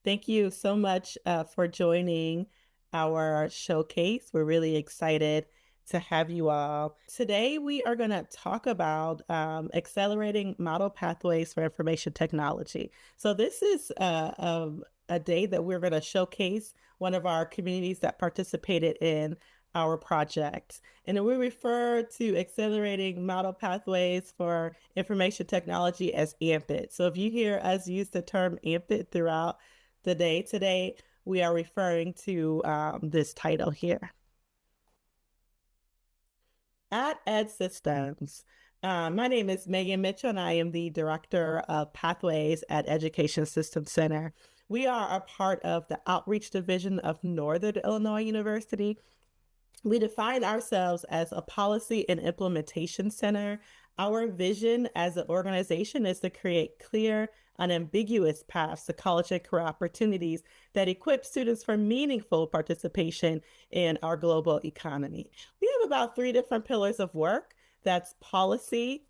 Thank you so much for joining our showcase. We're really excited to have you all. Today, we are going to talk about accelerating model pathways for information technology. So, this is a day that we're going to showcase one of our communities that participated in our project. And we refer to accelerating model pathways for information technology as AMPIT. So, if you hear us use the term AMPIT throughout the day today, we are referring to this title here. At EdSystems, my name is Megan Mitchell, and I am the Director of Pathways at Education Systems Center. We are a part of the Outreach Division of Northern Illinois University. We define ourselves as a policy and implementation center. Our vision as an organization is to create clear, unambiguous paths to college and career opportunities that equip students for meaningful participation in our global economy. We have about three different pillars of work. That's policy,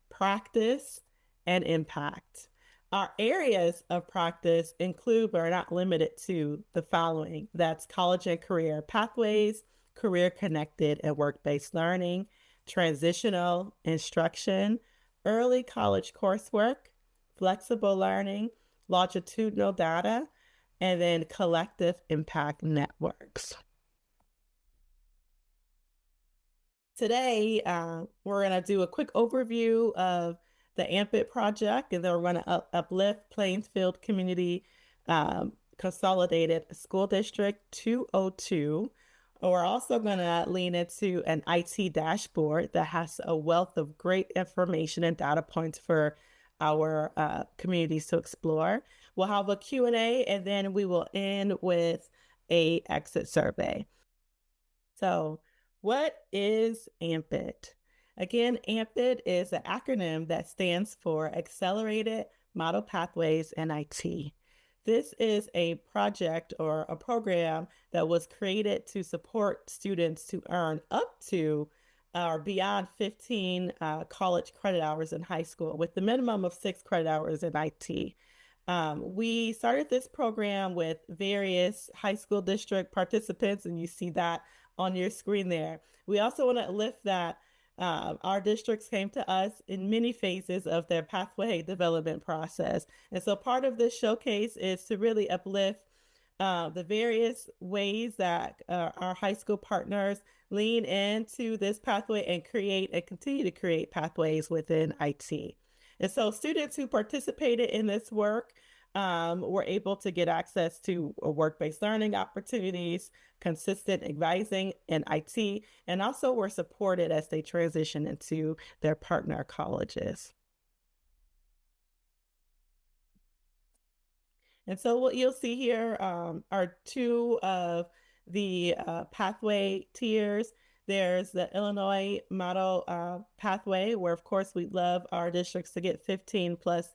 practice, and impact. Our areas of practice include, but are not limited to, the following. That's college and career pathways, career connected and work based learning, transitional instruction, early college coursework, flexible learning, longitudinal data, and then collective impact networks. Today, we're going to do a quick overview of the AMPIT project, and then we're going to uplift Plainfield Community Consolidated School District 202. We're also going to lean into an IT dashboard that has a wealth of great information and data points for our communities to explore. We'll have a Q&A, and then we will end with a exit survey. So, what is AMPIT? Again, AMPIT is an acronym that stands for Accelerated Model Pathways in IT. This is a project or a program that was created to support students to earn up to or beyond 15 college credit hours in high school, with the minimum of 6 credit hours in IT. We started this program with various high school district participants, and you see that on your screen there. We also want to lift that our districts came to us in many phases of their pathway development process. And so part of this showcase is to really uplift the various ways that our high school partners lean into this pathway and create and continue to create pathways within IT. And so students who participated in this work were able to get access to work-based learning opportunities, consistent advising in IT, and also were supported as they transition into their partner colleges. And so what you'll see here are two of the pathway tiers. There's the Illinois Model Pathway, where of course we'd love our districts to get 15 plus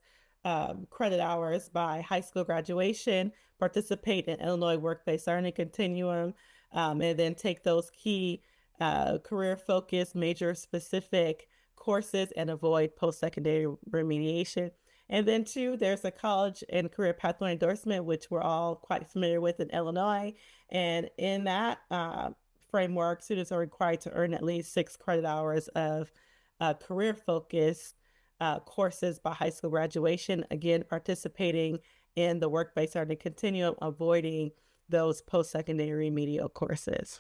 credit hours by high school graduation, participate in Illinois Work-Based Learning Continuum, and then take those key career-focused, major-specific courses and avoid post-secondary remediation. And then two, there's a college and career pathway endorsement, which we're all quite familiar with in Illinois. And in that framework, students are required to earn at least 6 credit hours of career-focused courses by high school graduation, again, participating in the work-based learning continuum, avoiding those post-secondary remedial courses.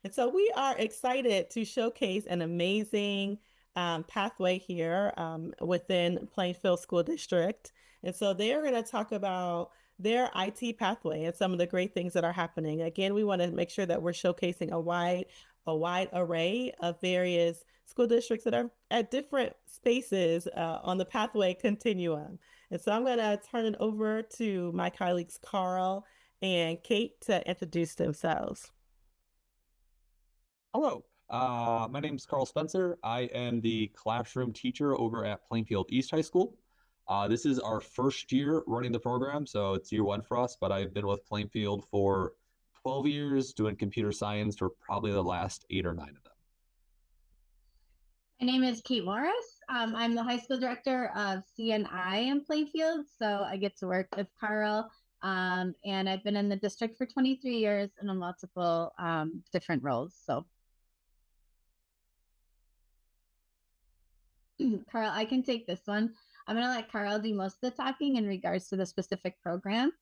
And so we are excited to showcase an amazing pathway here within Plainfield School District. And so they're going to talk about their IT pathway and some of the great things that are happening. Again, we want to make sure that we're showcasing a wide array of various school districts that are at different spaces on the pathway continuum. And so I'm going to turn it over to my colleagues, Carl and Kate, to introduce themselves. Hello, my name is Carl Spencer. I am the classroom teacher over at Plainfield East High School. This is our first year running the program, so it's year one for us, but I've been with Plainfield for 12 years doing computer science for probably the last 8 or 9 of them. My name is Kate Morris. I'm the high school director of CNI in Plainfield, so I get to work with Carl. And I've been in the district for 23 years and in multiple different roles. So, Carl, I can take this one. I'm going to let Carl do most of the talking in regards to the specific program.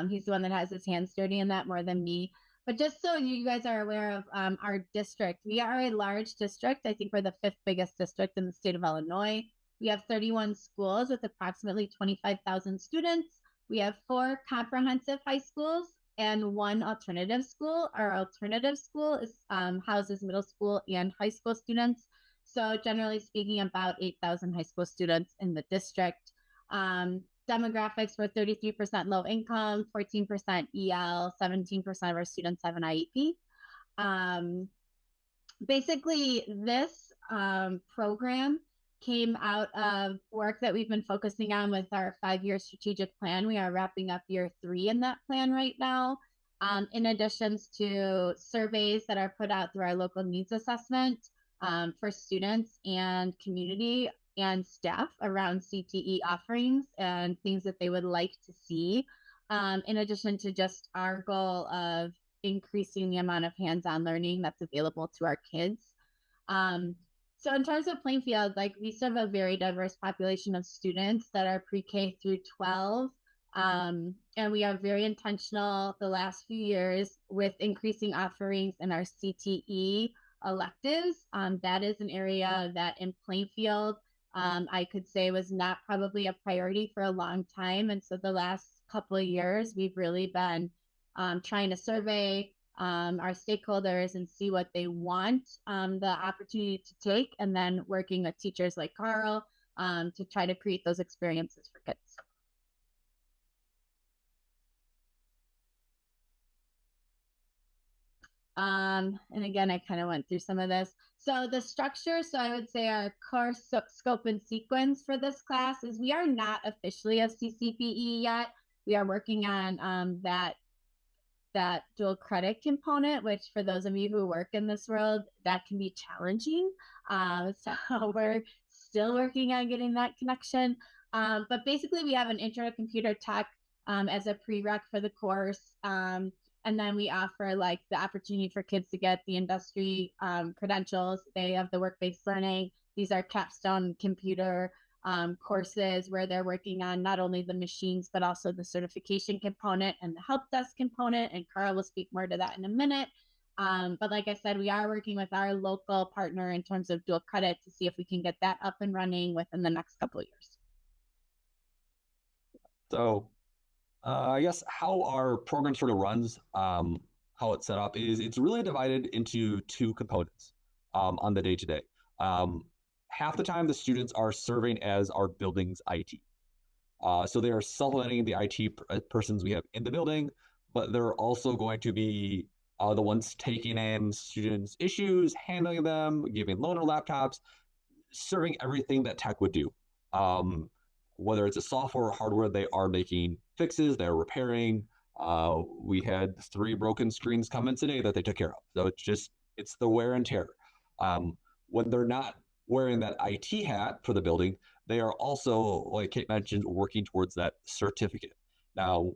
He's the one that has his hands dirty in that more than me. But just so you guys are aware of our district, we are a large district. I think we're the fifth biggest district in the state of Illinois. We have 31 schools with approximately 25,000 students. We have 4 comprehensive high schools and 1 alternative school. Our alternative school is houses middle school and high school students. So generally speaking, about 8,000 high school students in the district. Demographics were 33% low income, 14% EL, 17% of our students have an IEP. Basically, this program came out of work that we've been focusing on with our 5-year strategic plan. We are wrapping up year 3 in that plan right now. In addition to surveys that are put out through our local needs assessment for students and community and staff around CTE offerings and things that they would like to see, in addition to just our goal of increasing the amount of hands-on learning that's available to our kids. So in terms of Plainfield, like we serve a very diverse population of students that are pre-K through 12. And we are very intentional the last few years with increasing offerings in our CTE electives. That is an area that in Plainfield, I could say was not probably a priority for a long time. And so the last couple of years, we've really been trying to survey our stakeholders and see what they want the opportunity to take, and then working with teachers like Carl to try to create those experiences for kids. And again, I kind of went through some of this. So the structure, so I would say our course scope and sequence for this class is we are not officially a CCPE yet. We are working on that dual credit component, which for those of you who work in this world, that can be challenging. So we're still working on getting that connection. But basically we have an intro to computer tech as a prereq for the course. And then we offer like the opportunity for kids to get the industry credentials. They have the work-based learning. These are capstone computer courses where they're working on not only the machines, but also the certification component and the help desk component. And Carl will speak more to that in a minute. But like I said, we are working with our local partner in terms of dual credit to see if we can get that up and running within the next couple of years. So I guess how our program sort of runs, how it's set up is it's really divided into 2 components on the day-to-day. Half the time the students are serving as our building's IT. So they are supplementing the IT persons we have in the building, but they're also going to be the ones taking in students' issues, handling them, giving loaner laptops, serving everything that tech would do. Whether it's a software or hardware, they are making fixes, they're repairing. We had 3 broken screens come in today that they took care of. So it's the wear and tear. When they're not wearing that IT hat for the building, they are also, like Kate mentioned, working towards that certificate. Now,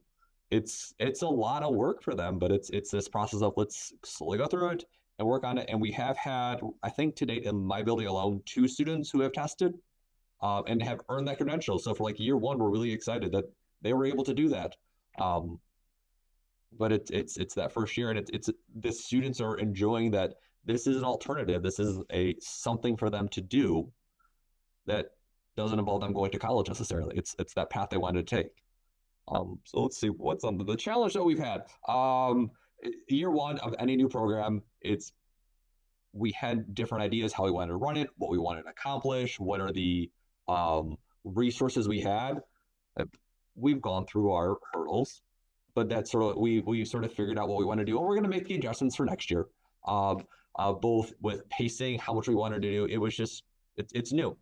it's a lot of work for them, but it's this process of let's slowly go through it and work on it. And we have had, I think to date in my building alone, 2 students who have tested and have earned that credential. So for like year 1, we're really excited that they were able to do that. But it's that first year, and it's the students are enjoying that this is an alternative. This is something for them to do that doesn't involve them going to college necessarily. It's that path they wanted to take. So let's see what's on the challenge that we've had. Year 1 of any new program, we had different ideas how we wanted to run it, what we wanted to accomplish, what are the resources we had. We've gone through our hurdles, but that's sort of we sort of figured out what we want to do, and we're going to make the adjustments for next year. Both with pacing, how much we wanted to do. It was just it's new.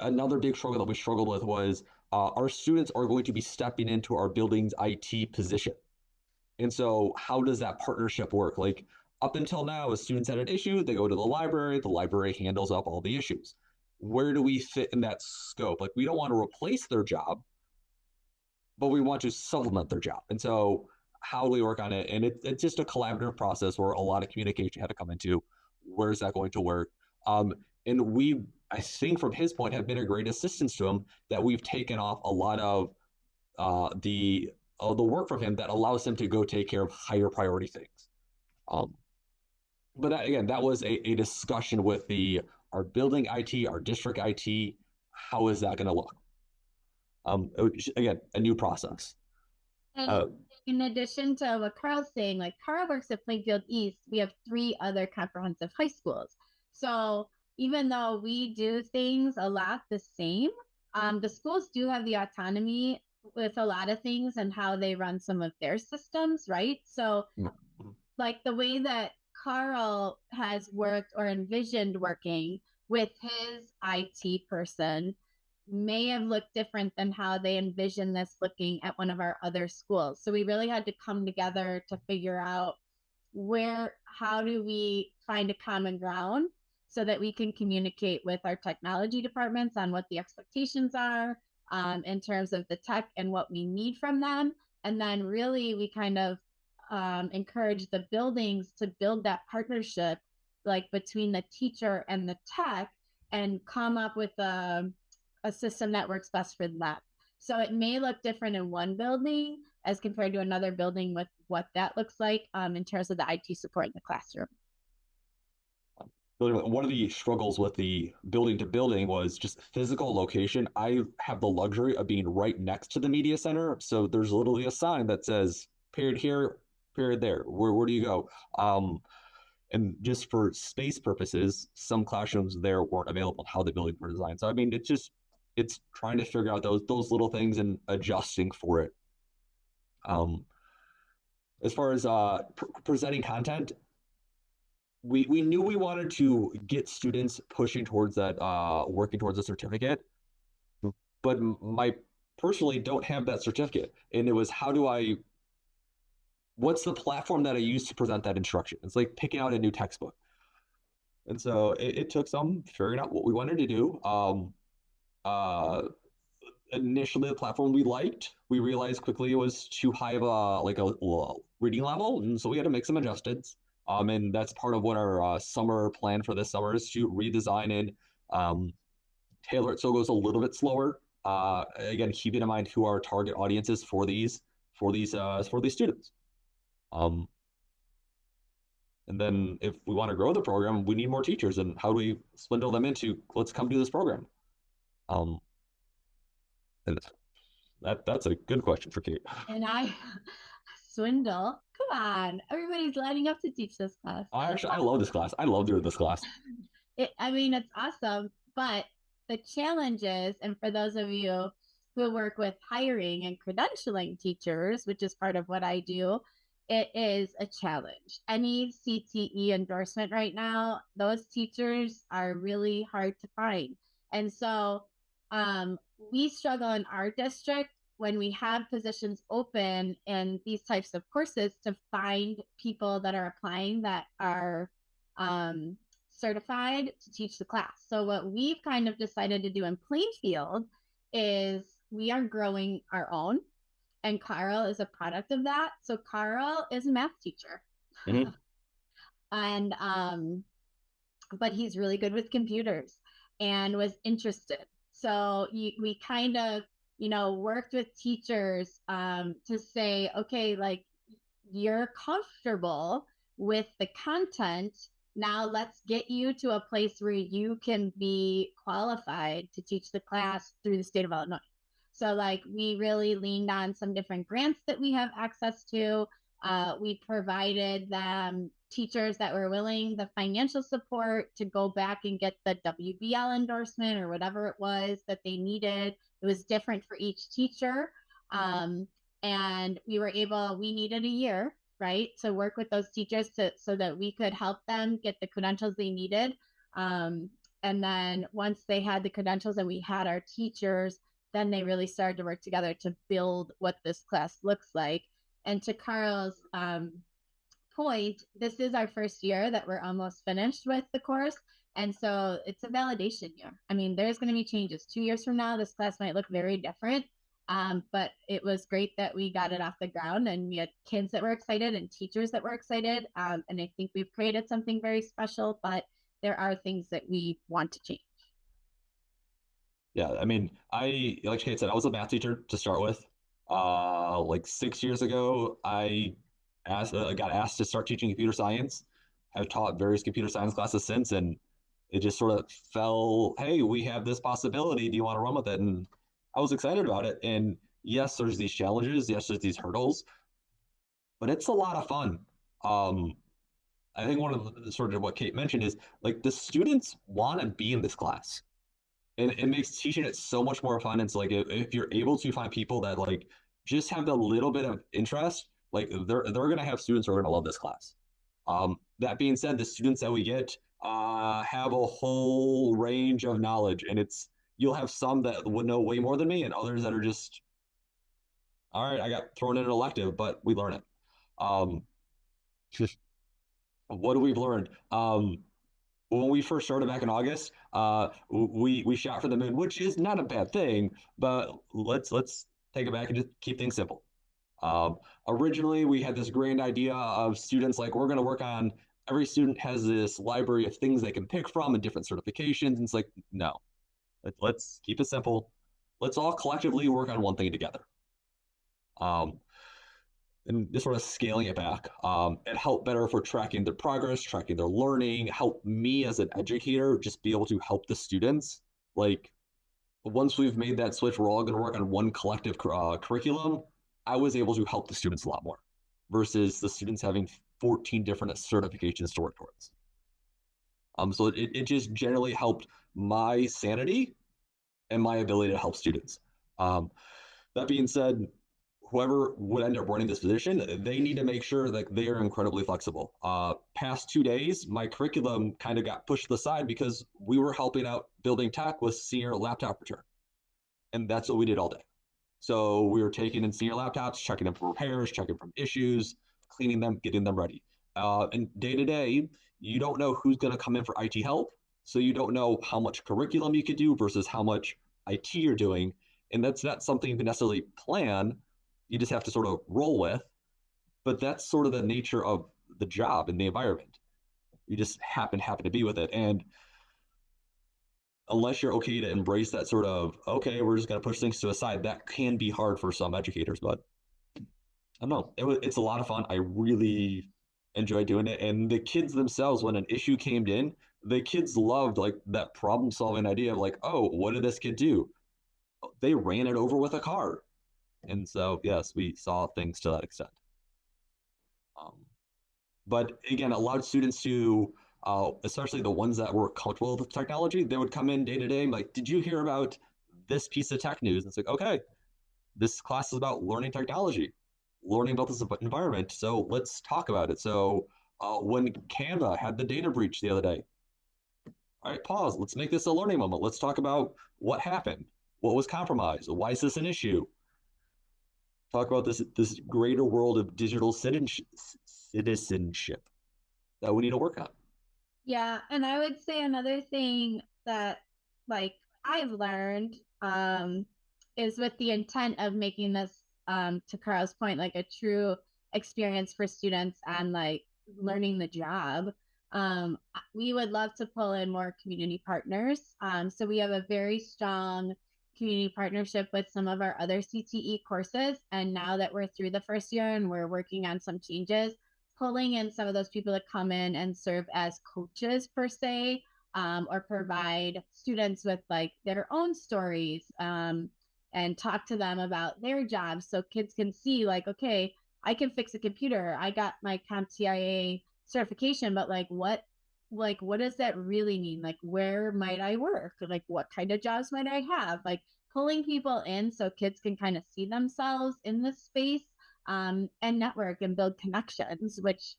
Another big struggle that we struggled with was our students are going to be stepping into our building's IT position. And so how does that partnership work? Like Up until now, if students had an issue, they go to the library handles up all the issues. Where do we fit in that scope? Like, we don't want to replace their job, but we want to supplement their job. And so how do we work on it? And it's just a collaborative process where a lot of communication had to come into where's that going to work. And we, I think from his point, have been a great assistance to him that we've taken off a lot of the work from him that allows him to go take care of higher priority things. But that, again, that was a discussion with our building IT, our district IT. How is that going to look? Again, a new process. And in addition to what Carl's saying, like Carl works at Plainfield East, we have 3 other comprehensive high schools. So even though we do things a lot the same, the schools do have the autonomy with a lot of things and how they run some of their systems, right? So like the way that Carl has worked or envisioned working with his IT person may have looked different than how they envision this looking at one of our other schools. So we really had to come together to figure out how do we find a common ground so that we can communicate with our technology departments on what the expectations are in terms of the tech and what we need from them. And then really we kind of encourage the buildings to build that partnership like between the teacher and the tech and come up with a system that works best for them. So it may look different in one building as compared to another building with what that looks like in terms of the IT support in the classroom. One of the struggles with the building to building was just physical location. I have the luxury of being right next to the media center. So there's literally a sign that says period here, period there. Where do you go? And just for space purposes, some classrooms there weren't available, how the buildings were designed. So I mean, it's trying to figure out those little things and adjusting for it. As far as presenting content, we knew we wanted to get students pushing towards that, working towards a certificate, but my personally don't have that certificate. And it was, what's the platform that I use to present that instruction? It's like picking out a new textbook. And so it took some figuring out what we wanted to do. Initially, the platform we liked, we realized quickly it was too high of a reading level, and so we had to make some adjustments. And that's part of what our summer plan for this summer is, to redesign and tailor it so it goes a little bit slower. Again, keeping in mind who our target audience is for these students. And then if we want to grow the program, we need more teachers. And how do we spindle them into, let's come do this program? And that's a good question for Kate. And swindle. Come on, everybody's lining up to teach this class. I love this class. I love doing this class. It's awesome. But the challenge is, and for those of you who work with hiring and credentialing teachers, which is part of what I do, it is a challenge. Any CTE endorsement right now, those teachers are really hard to find. And so we struggle in our district when we have positions open in these types of courses to find people that are applying that are certified to teach the class. So what we've kind of decided to do in Plainfield is we are growing our own, and Carl is a product of that. So Carl is a math teacher. Mm-hmm. And but he's really good with computers and was interested. So we kind of, worked with teachers to say, okay, like you're comfortable with the content. Now let's get you to a place where you can be qualified to teach the class through the state of Illinois. So like we really leaned on some different grants that we have access to. We provided them teachers that were willing the financial support to go back and get the WBL endorsement or whatever it was that they needed. It was different for each teacher. And we needed a year, right, to work with those teachers so that we could help them get the credentials they needed. And then once they had the credentials and we had our teachers, then they really started to work together to build what this class looks like. And to Carl's point, this is our first year that we're almost finished with the course. And so it's a validation year. I mean, there's going to be changes. 2 years from now, this class might look very different. But it was great that we got it off the ground, and we had kids that were excited and teachers that were excited. And I think we've created something very special, but there are things that we want to change. Yeah, I mean, like Kate said, I was a math teacher to start with. Like 6 years ago, got asked to start teaching computer science. I've taught various computer science classes since, and it just sort of fell, hey, we have this possibility. Do you want to run with it? And I was excited about it. And yes, there's these challenges. Yes, there's these hurdles, but it's a lot of fun. I think one of the sort of what Kate mentioned is like the students want to be in this class, and it makes teaching it so much more fun. It's like if you're able to find people that like just have the little bit of interest, like they're gonna have students who are gonna love this class. That being said, the students that we get have a whole range of knowledge, and you'll have some that would know way more than me, and others that are just, all right, I got thrown in an elective, but we learn it. Um, what do we've learned? When we first started back in August, we shot for the moon, which is not a bad thing, but let's take it back and just keep things simple. Originally, we had this grand idea of students like we're going to work on. Every student has this library of things they can pick from and different certifications. And it's like, no, let's keep it simple. Let's all collectively work on one thing together. And just sort of scaling it back. It helped better for tracking their progress, tracking their learning, help me as an educator just be able to help the students. Like once we've made that switch, we're all going to work on one collective curriculum. I was able to help the students a lot more versus the students having 14 different certifications to work towards. So it just generally helped my sanity and my ability to help students. That being said, whoever would end up running this position, they need to make sure that they are incredibly flexible. Past 2 days, my curriculum kind of got pushed to the side because we were helping out building tech with senior laptop return. And that's what we did all day. So we were taking in senior laptops, checking them for repairs, checking for issues, cleaning them, getting them ready. And day to day, you don't know who's going to come in for IT help. So you don't know how much curriculum you could do versus how much IT you're doing. And that's not something you can necessarily plan. You just have to sort of roll with. But that's sort of the nature of the job and the environment. You just happen to be with it. And unless you're okay to embrace that sort of, okay, we're just going to push things to a side, that can be hard for some educators. But I don't know. It's a lot of fun. I really enjoy doing it. And the kids themselves, when an issue came in, the kids loved like that problem solving idea of like, oh, what did this kid do? They ran it over with a car. And so, yes, we saw things to that extent. But again, it allowed students to, especially the ones that were comfortable with technology, they would come in day to day like, did you hear about this piece of tech news? And it's like, okay, this class is about learning technology, learning about this environment. So let's talk about it. So when Canva had the data breach the other day, all right, pause. Let's make this a learning moment. Let's talk about what happened. What was compromised? Why is this an issue? Talk about this greater world of digital citizenship that we need to work on. Yeah, and I would say another thing that like I've learned is with the intent of making this to Carl's point like a true experience for students and like learning the job. We would love to pull in more community partners. So we have a very strong community partnership with some of our other CTE courses. And now that we're through the first year and we're working on some changes, pulling in some of those people to come in and serve as coaches per se, or provide students with like their own stories, and talk to them about their jobs so kids can see like, okay, I can fix a computer. I got my CompTIA certification, but like what does that really mean? Like, where might I work? Like, what kind of jobs might I have? Like, pulling people in so kids can kind of see themselves in this space, and network and build connections, which,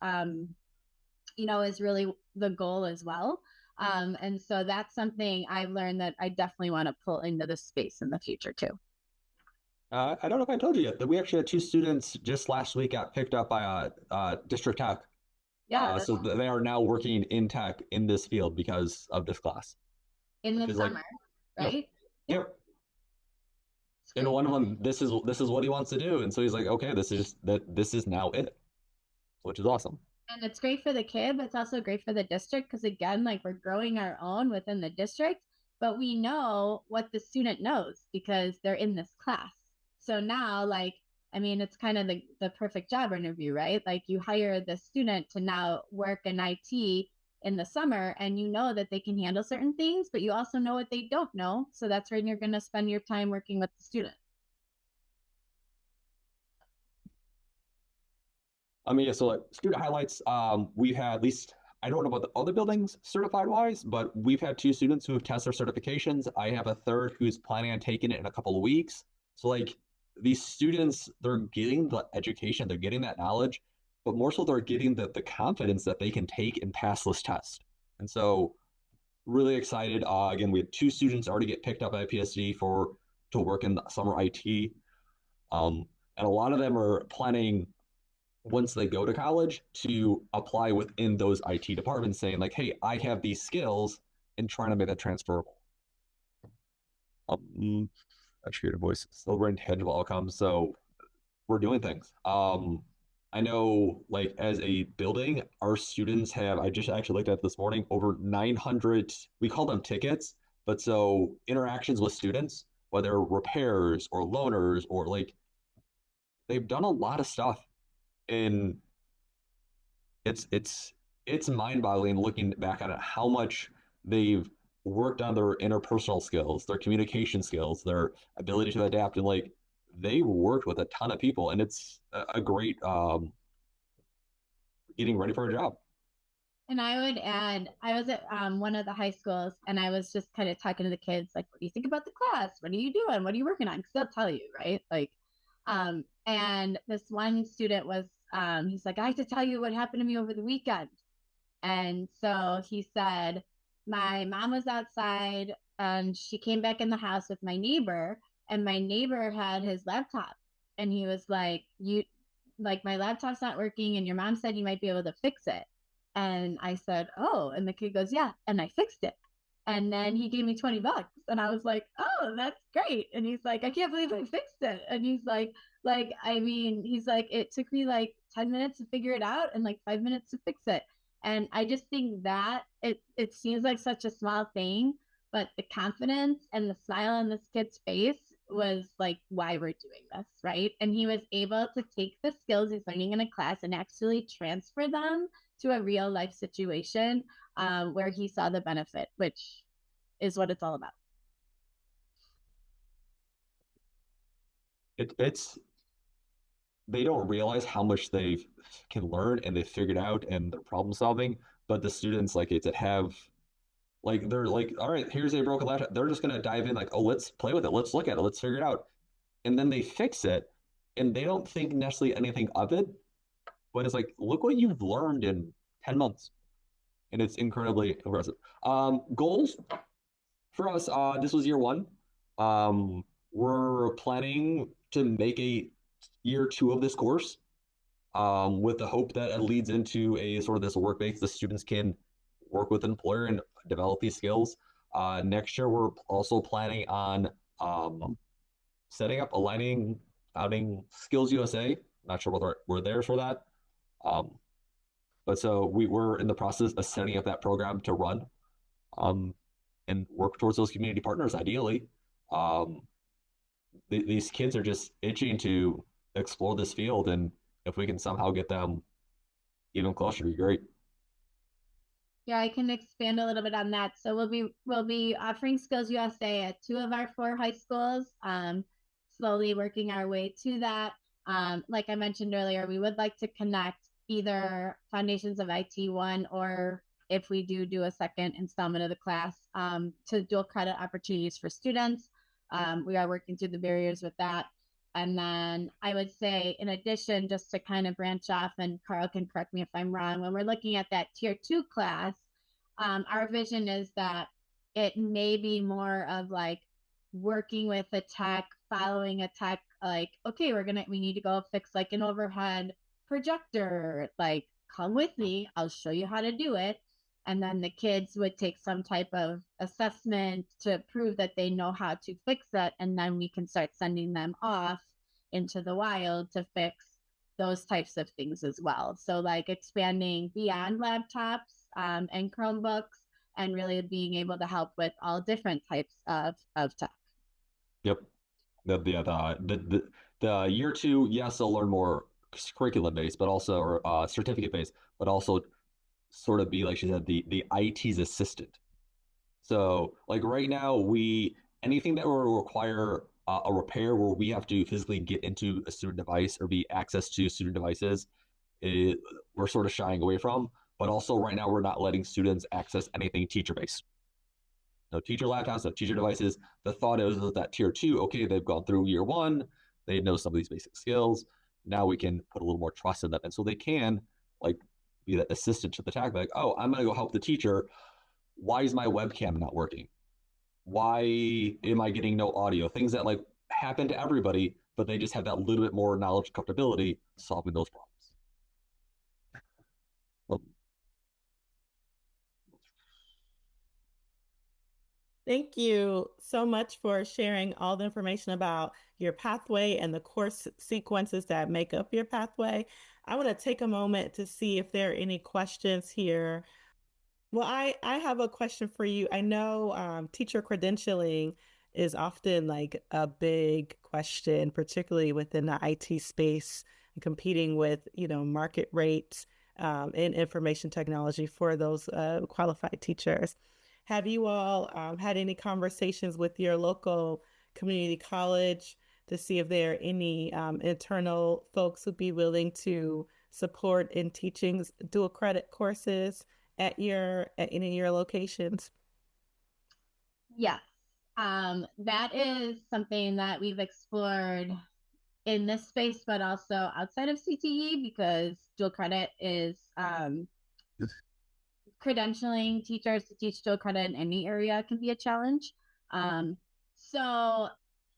is really the goal as well. And so that's something I've learned that I definitely want to pull into this space in the future too. I don't know if I told you yet that we actually had 2 students just last week got picked up by District Tech Yeah, So they are now working in tech in this field because of this class, in which the is like, summer, yep, right? Yeah, yep. it's And great. one of them, this is what he wants to do, and so he's like, okay, this is now it, which is awesome. And it's great for the kid, but it's also great for the district because, again, like we're growing our own within the district, but we know what the student knows because they're in this class. So now, like, I mean, it's kind of the perfect job interview, right? Like, you hire the student to now work in IT in the summer, and you know that they can handle certain things, but you also know what they don't know. So that's when you're going to spend your time working with the student. I mean, yeah, so like student highlights, we've had at least, I don't know about the other buildings certified wise, but we've had 2 students who have tested their certifications. I have a third who's planning on taking it in a couple of weeks. So like these students, they're getting the education, they're getting that knowledge, but more so they're getting the confidence that they can take and pass this test. And so really excited. Again, we had 2 students already get picked up by PSD for to work in the summer IT. And a lot of them are planning once they go to college to apply within those IT departments saying like, hey, I have these skills and trying to make that transferable. That's creative voice. Still very tangible outcomes. So we're doing things. I know like as a building, our students have, I just actually looked at this morning, over 900, we call them tickets, but so interactions with students, whether repairs or loaners or like they've done a lot of stuff in it's mind-boggling looking back on it how much they've worked on their interpersonal skills, their communication skills, their ability to adapt, and like they worked with a ton of people, and it's a great getting ready for a job. And I would add, I was at one of the high schools and I was just kind of talking to the kids, like, what do you think about the class? What are you doing? What are you working on? Because they'll tell you, right? Like, and this one student was, he's like, I have to tell you what happened to me over the weekend. And so he said, my mom was outside and she came back in the house with my neighbor, and my neighbor had his laptop. And he was like, like, my laptop's not working, and your mom said you might be able to fix it. And I said, oh, and the kid goes, yeah, and I fixed it. And then he gave me $20. And I was like, oh, that's great. And he's like, I can't believe I fixed it. And he's like, I mean, he's like, it took me like 10 minutes to figure it out and like 5 minutes to fix it. And I just think that it seems like such a small thing, but the confidence and the smile on this kid's face was like why we're doing this, right? And he was able to take the skills he's learning in a class and actually transfer them to a real life situation where he saw the benefit, which is what it's all about. It's they don't realize how much they can learn and they figured out and they're problem solving, but the students like it's have like they're like, all right, here's a broken laptop. They're just gonna dive in like, oh, let's play with it, let's look at it, let's figure it out, and then they fix it, and they don't think necessarily anything of it, but it's like, look what you've learned in 10 months, and it's incredibly impressive. Goals for us, this was year one. We're planning to make a year 2 of this course, with the hope that it leads into a sort of this work base. The students can work with an employer and develop these skills. Next year, we're also planning on setting up, aligning, outing Skills USA. Not sure whether we're there for that. Um, but so we were in the process of setting up that program to run um, and work towards those community partners, ideally. Um, these kids are just itching to explore this field, and if we can somehow get them even closer, it'd be great. Yeah, I can expand a little bit on that. So we'll be offering Skills USA at 2 of our 4 high schools. Slowly working our way to that. Like I mentioned earlier, we would like to connect either Foundations of IT 1, or if we do a second installment of the class, to dual credit opportunities for students. We are working through the barriers with that. And then I would say, in addition, just to kind of branch off, and Carl can correct me if I'm wrong, when we're looking at that tier 2 class, our vision is that it may be more of like working with a tech, following a tech, like, okay, we need to go fix like an overhead projector, like come with me, I'll show you how to do it. And then the kids would take some type of assessment to prove that they know how to fix it. And then we can start sending them off into the wild to fix those types of things as well. So like expanding beyond laptops and Chromebooks, and really being able to help with all different types of tech. Yep. The year two, yes, they'll learn more curriculum based, but also or certificate based, but also sort of be like she said, the IT's assistant. So like right now, anything that will require a repair where we have to physically get into a student device or be access to student devices, we're sort of shying away from. But also right now, we're not letting students access anything teacher based. No teacher laptops, no teacher devices. The thought is that tier two, okay, they've gone through year one, they know some of these basic skills. Now we can put a little more trust in them, and so they can like be that assistant to the tech. Like, oh, I'm gonna go help the teacher. Why is my webcam not working? Why am I getting no audio? Things that like happen to everybody, but they just have that little bit more knowledge and comfortability solving those problems. Well, Thank you so much for sharing all the information about your pathway and the course sequences that make up your pathway. I want to take a moment to see if there are any questions here. Well, I have a question for you. I know teacher credentialing is often like a big question, particularly within the IT space, and competing with, market rates in information technology for those qualified teachers. Have you all had any conversations with your local community college to see if there are any internal folks who'd be willing to support in teaching dual credit courses at any of your locations? Yes. That is something that we've explored in this space, but also outside of CTE, because dual credit is credentialing teachers to teach dual credit in any area can be a challenge. So,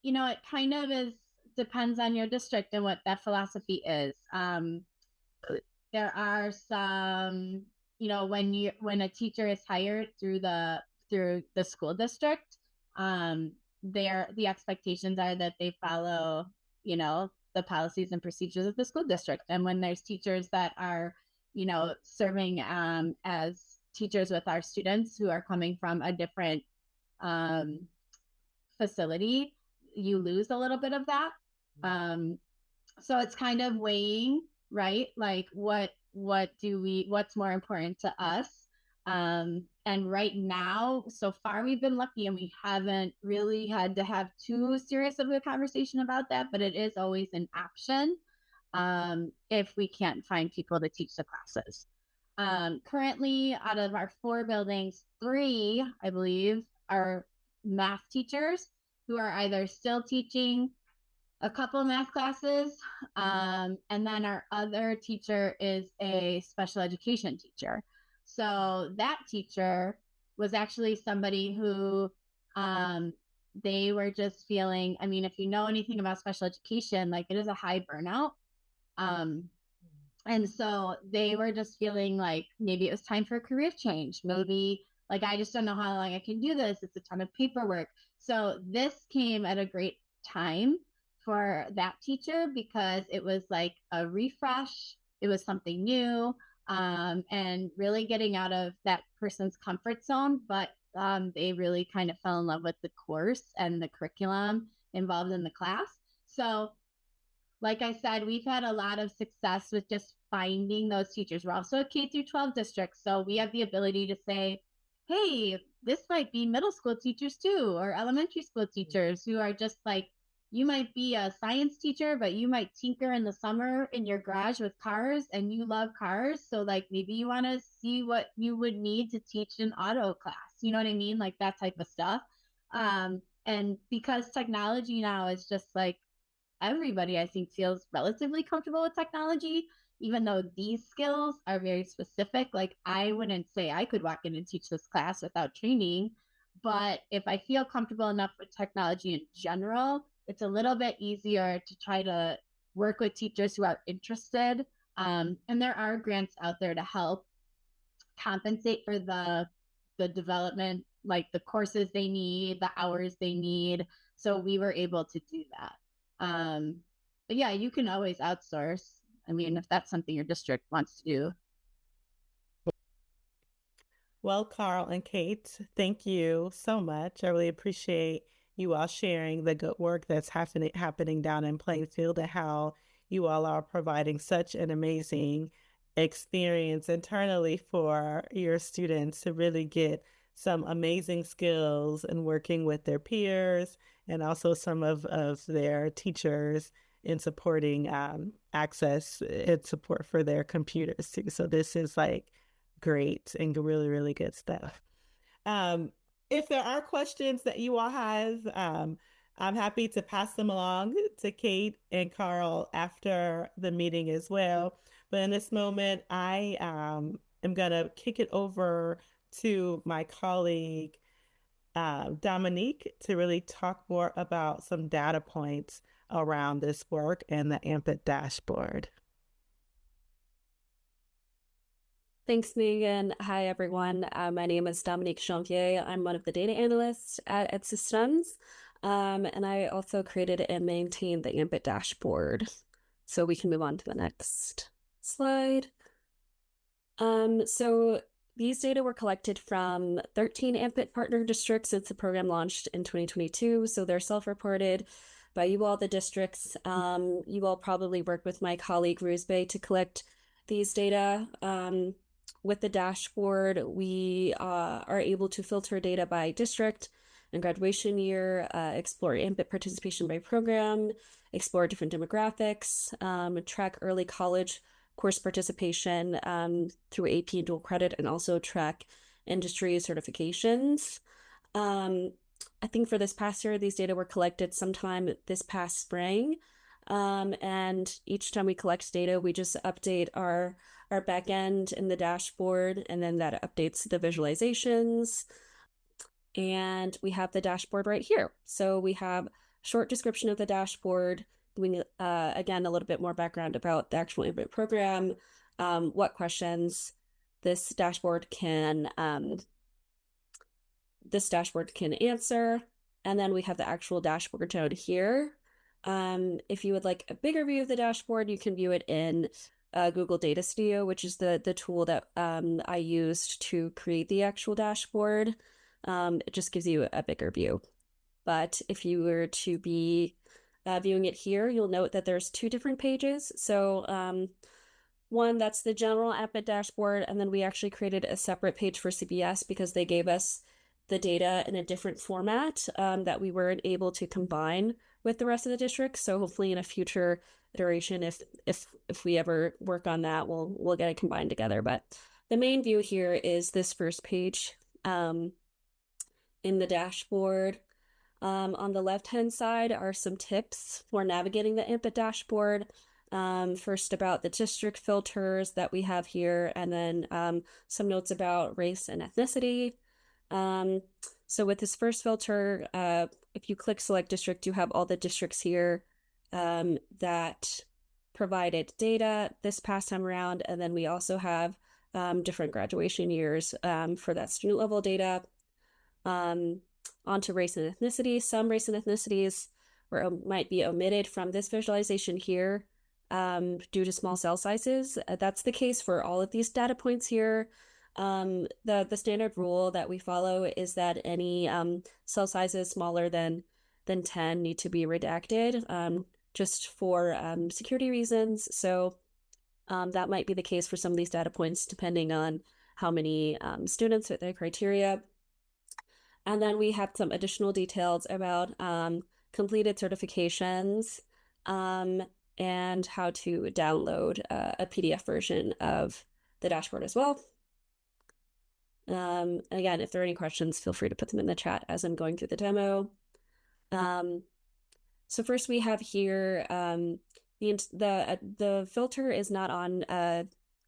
it kind of depends on your district and what that philosophy is. There are some, when a teacher is hired through the school district, the expectations are that they follow, the policies and procedures of the school district. And when there's teachers that are, serving as teachers with our students who are coming from a different facility, you lose a little bit of that. So it's kind of weighing, right? Like what's more important to us? And right now, so far we've been lucky and we haven't really had to have too serious of a conversation about that, but it is always an option if we can't find people to teach the classes. Currently, out of our 4 buildings, 3, I believe, are math teachers who are either still teaching a couple of math classes, and then our other teacher is a special education teacher. So that teacher was actually somebody who they were just feeling, I mean, if you know anything about special education, like it is a high burnout. And so they were just feeling like maybe it was time for a career change. Maybe like, I just don't know how long I can do this. It's a ton of paperwork. So this came at a great time for that teacher because it was like a refresh. It was something new, and really getting out of that person's comfort zone. But they really kind of fell in love with the course and the curriculum involved in the class. So like I said, we've had a lot of success with just finding those teachers. We're also a K through 12 district, so we have the ability to say, hey, this might be middle school teachers too, or elementary school teachers who are just like, you might be a science teacher, but you might tinker in the summer in your garage with cars and you love cars. So like maybe you want to see what you would need to teach an auto class. You know what I mean? Like that type of stuff. And because technology now is just like, everybody, I think, feels relatively comfortable with technology, even though these skills are very specific. Like, I wouldn't say I could walk in and teach this class without training, but if I feel comfortable enough with technology in general, it's a little bit easier to try to work with teachers who are interested And there are grants out there to help compensate for the development, like the courses they need, the hours they need. So we were able to do that. But yeah, you can always outsource. I mean, if that's something your district wants to do. Well, Carl and Kate, thank you so much. I really appreciate you all sharing the good work that's happening down in Plainfield and how you all are providing such an amazing experience internally for your students to really get some amazing skills in working with their peers and also some of their teachers in supporting access and support for their computers too. So this is like great and really, really good stuff. Um, if there are questions that you all have, I'm happy to pass them along to Kate and Carl after the meeting as well. But in this moment, I am going to kick it over to my colleague, Dominique, to really talk more about some data points around this work and the AMPIT dashboard. Thanks, Megan. Hi, everyone. My name is Dominique Janvier. I'm one of the data analysts at EdSystems, and I also created and maintained the AMPIT dashboard. So we can move on to the next slide. So these data were collected from 13 AMPIT partner districts since the program launched in 2022. So they're self-reported by you all, the districts. You all probably worked with my colleague Rusbe to collect these data. With the dashboard, we are able to filter data by district and graduation year, explore AMPIT participation by program, explore different demographics, track early college course participation through AP and dual credit, and also track industry certifications. I think for this past year, these data were collected sometime this past spring. And each time we collect data, we just update our back end in the dashboard, and then that updates the visualizations. And we have the dashboard right here. So we have a short description of the dashboard, doing again a little bit more background about the actual AMPIT program, what questions this dashboard can answer, and then we have the actual dashboard down here. If you would like a bigger view of the dashboard, you can view it in Google Data Studio, which is the tool that I used to create the actual dashboard. It just gives you a bigger view. But if you were to be viewing it here, you'll note that there's two different pages. So one, that's the general AMPIT dashboard, and then we actually created a separate page for CBS because they gave us the data in a different format that we weren't able to combine with the rest of the district. So hopefully in a future iteration, if we ever work on that, we'll get it combined together. But the main view here is this first page in the dashboard. On the left-hand side are some tips for navigating the AMPIT dashboard. First about the district filters that we have here, and then some notes about race and ethnicity. So with this first filter, if you click select district, you have all the districts here that provided data this past time around. And then we also have different graduation years for that student level data. Onto race and ethnicity. Some race and ethnicities might be omitted from this visualization here due to small cell sizes. That's the case for all of these data points here. The standard rule that we follow is that any cell sizes smaller than 10 need to be redacted just for security reasons. So that might be the case for some of these data points depending on how many students fit their criteria. And then we have some additional details about completed certifications and how to download a PDF version of the dashboard as well. Again, if there are any questions, feel free to put them in the chat as I'm going through the demo. So first we have here, the filter is not on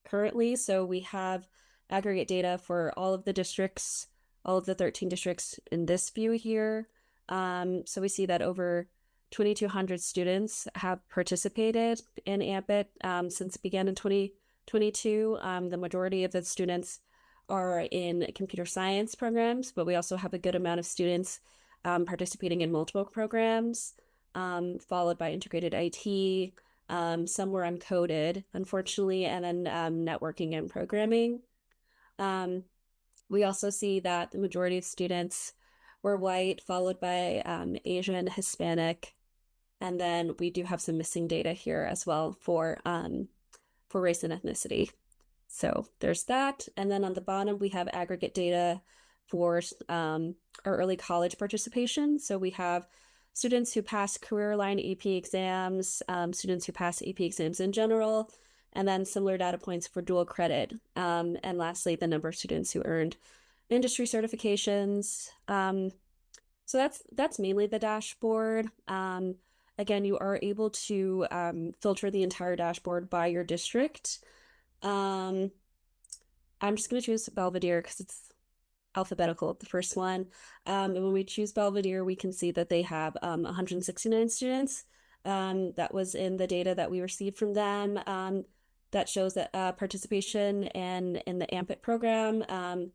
currently, so we have aggregate data for all of the districts, all of the 13 districts in this view here. So we see that over 2,200 students have participated in AMPIT since it began in 2022. The majority of the students are in computer science programs, but we also have a good amount of students participating in multiple programs, followed by integrated IT. Some were uncoded, unfortunately, and then networking and programming. We also see that the majority of students were white, followed by Asian, Hispanic, and then we do have some missing data here as well for race and ethnicity. So there's that. And then on the bottom, we have aggregate data for our early college participation. So we have students who pass career line AP exams, students who pass AP exams in general, and then similar data points for dual credit. And lastly, the number of students who earned industry certifications. So that's mainly the dashboard. Again, you are able to filter the entire dashboard by your district. I'm just going to choose Belvedere because it's alphabetical, the first one. And when we choose Belvedere, we can see that they have 169 students. That was in the data that we received from them. That shows that participation in the AMPIT program.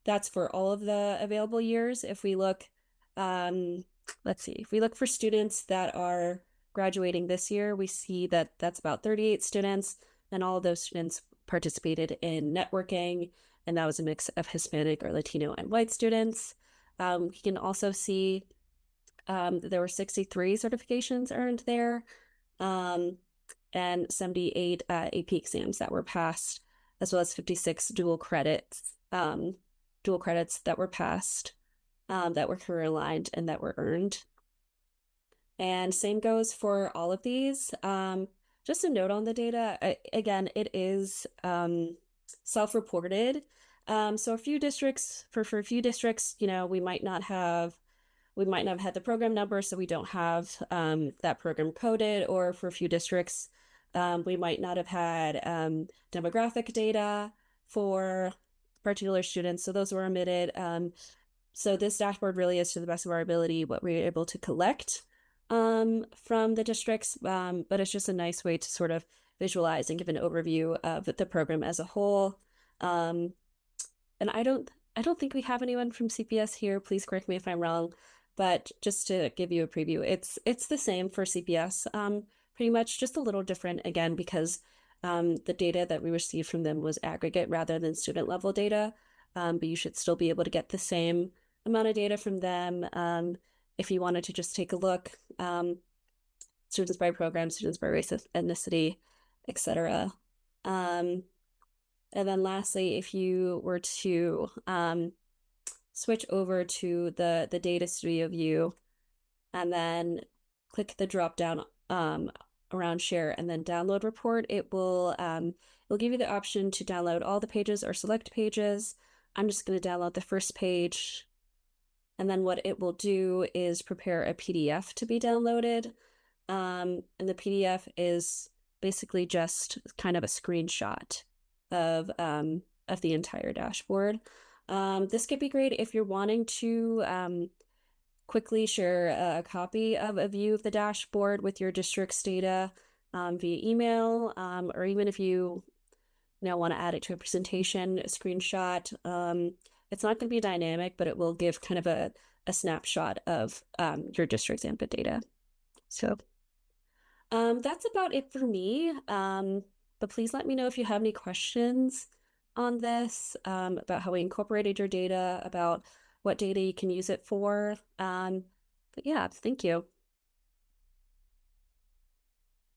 That's for all of the available years. If we look, let's see, if we look for students that are graduating this year, we see that that's about 38 students, and all of those students participated in networking, and that was a mix of Hispanic or Latino and white students. You can also see there were 63 certifications earned there, and 78 AP exams that were passed, as well as 56 dual credits that were passed, that were career aligned and that were earned. And same goes for all of these. Just a note on the data, again, it is self-reported. So for a few districts, we might not have had the program number, so we don't have that program coded, or for a few districts, we might not have had demographic data for particular students, so those were omitted. So this dashboard really is, to the best of our ability, what we were able to collect from the districts, but it's just a nice way to sort of visualize and give an overview of the program as a whole. And I don't think we have anyone from CPS here. Please correct me if I'm wrong, but just to give you a preview, it's the same for CPS, pretty much, just a little different again, because the data that we received from them was aggregate rather than student level data. But you should still be able to get the same amount of data from them. If you wanted to just take a look, students by program, students by race, ethnicity, etc. And then lastly, if you were to switch over to the data studio view and then click the drop down around share and then download report, it'll give you the option to download all the pages or select pages. I'm just going to download the first page. And then what it will do is prepare a PDF to be downloaded. And the PDF is basically just kind of a screenshot of the entire dashboard. This could be great if you're wanting to quickly share a copy of a view of the dashboard with your district's data via email, or even if you want to add it to a presentation, a screenshot. It's not going to be dynamic, but it will give kind of a snapshot of your district's AMPIT data. So that's about it for me. But please let me know if you have any questions on this, about how we incorporated your data, about what data you can use it for. But yeah, thank you.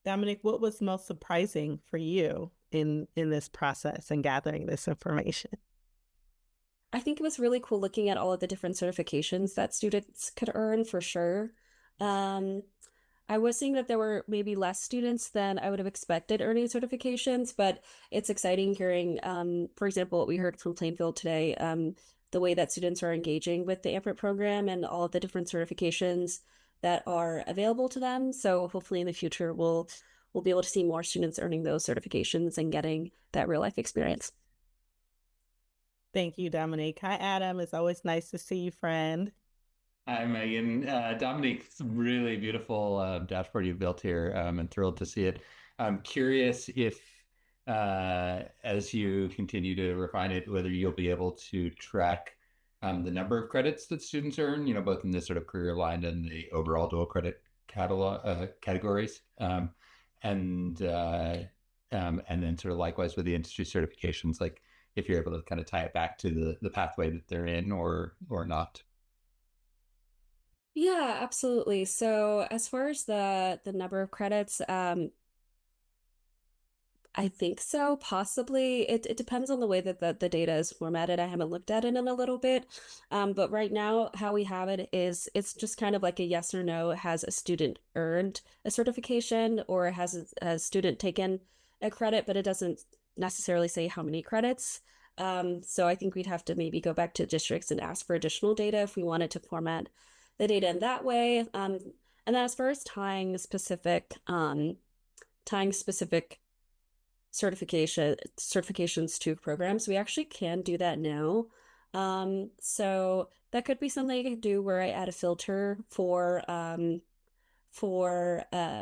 Dominic, what was most surprising for you in this process and gathering this information? I think it was really cool looking at all of the different certifications that students could earn, for sure. I was seeing that there were maybe less students than I would have expected earning certifications, but it's exciting hearing, for example, what we heard from Plainfield today, the way that students are engaging with the AMPIT program and all of the different certifications that are available to them. So hopefully in the future, we'll be able to see more students earning those certifications and getting that real life experience. Thank you, Dominique. Hi, Adam. It's always nice to see you, friend. Hi, Megan. Dominique, it's a really beautiful dashboard you built here. And thrilled to see it. I'm curious if, as you continue to refine it, whether you'll be able to track the number of credits that students earn, both in this sort of career line and the overall dual credit catalog categories. And then sort of likewise with the industry certifications, like if you're able to kind of tie it back to the pathway that they're in or not. Yeah, absolutely. So as far as the number of credits, I think so, possibly. It depends on the way that the data is formatted. I haven't looked at it in a little bit. But right now, how we have it is it's just kind of like a yes or no. Has a student earned a certification or has a student taken a credit, but it doesn't necessarily say how many credits. So I think we'd have to maybe go back to districts and ask for additional data if we wanted to format the data in that way. And then as far as tying specific certifications to programs, we actually can do that now. So that could be something I could do where I add a filter for a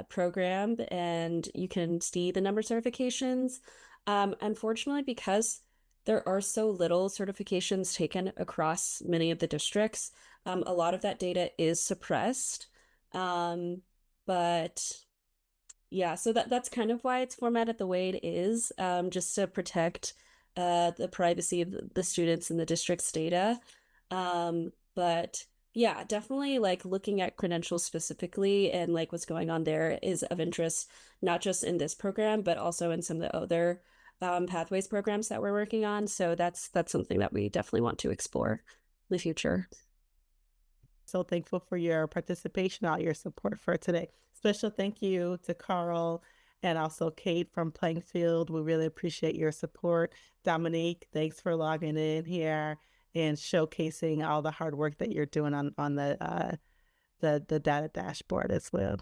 program and you can see the number of certifications. Unfortunately, because there are so little certifications taken across many of the districts, a lot of that data is suppressed. But yeah, so that's kind of why it's formatted the way it is, just to protect the privacy of the students and the district's data. But yeah, definitely like looking at credentials specifically and like what's going on there is of interest, not just in this program, but also in some of the other pathways programs that we're working on. So that's something that we definitely want to explore in the future. So thankful for your participation, all your support for today. Special thank you to Carl and also Kate from Plainfield. We really appreciate your support. Dominique, thanks for logging in here and showcasing all the hard work that you're doing on the data dashboard as well.